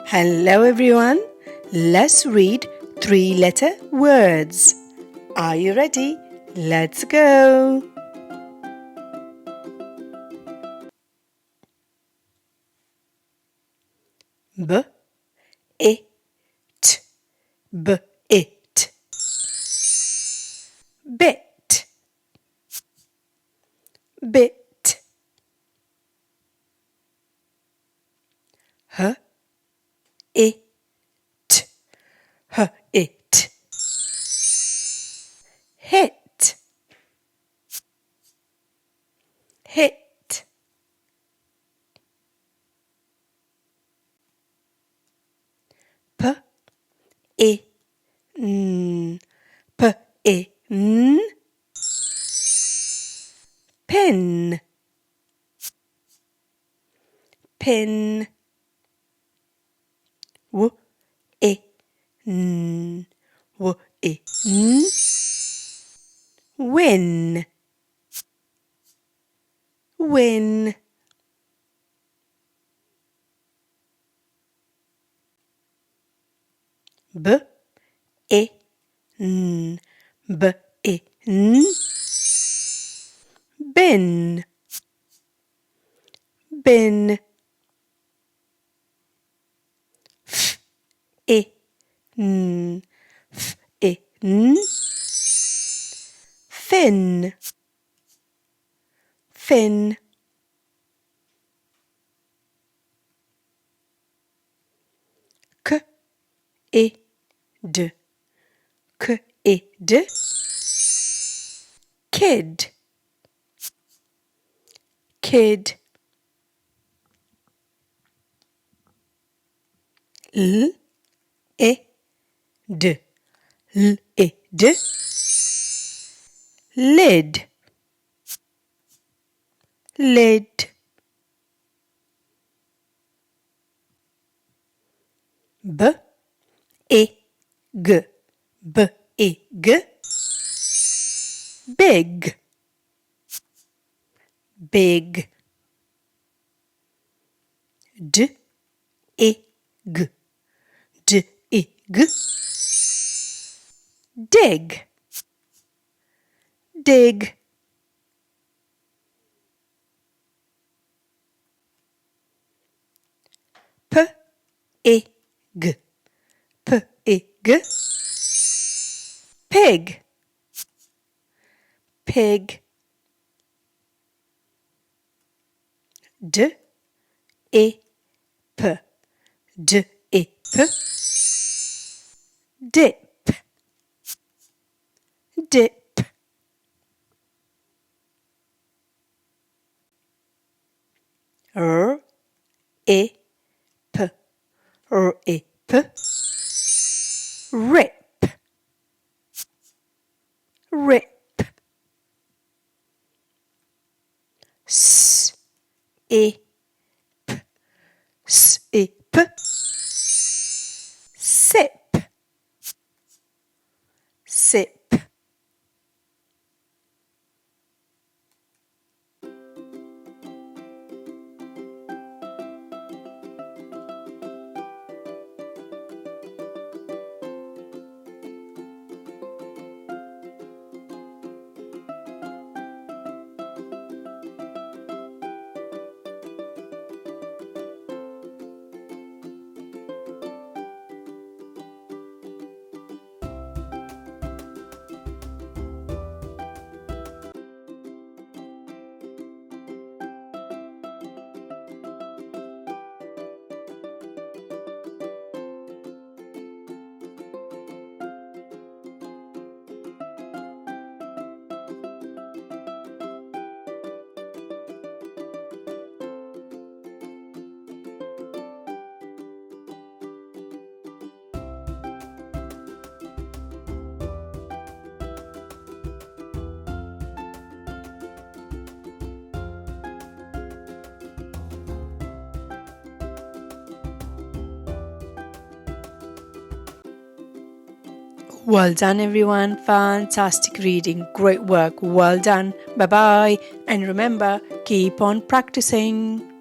Hello everyone. Let's read 3-letter words. Are you ready? Let's go. B, it, b, it. Bit, bit. H, it, h, it. Hit, hit. P, I, n, p, I, n. Pin, pin. W, I, n, w, I, n. Win, win. B, I, n, b, I, n. Bin, bin. F, I, n, f, I, n. Fin, fin. K, I, d, k, I, d. Kid, kid. L, I, d, l, I, d. Lid, lid. B, I, g, b, I, g. Big, big. D, I, g, d, I, g. Dig, dig. P, I, g, p, I, g. Pig, pig. D, I, p, d, I, p. Dip, dip. R, I, p, r, I, p. Rip, rip. S, I, p, s, I, p. Sip, sip. Well done everyone, fantastic reading, great work, well done, bye bye, and remember Keep on practicing.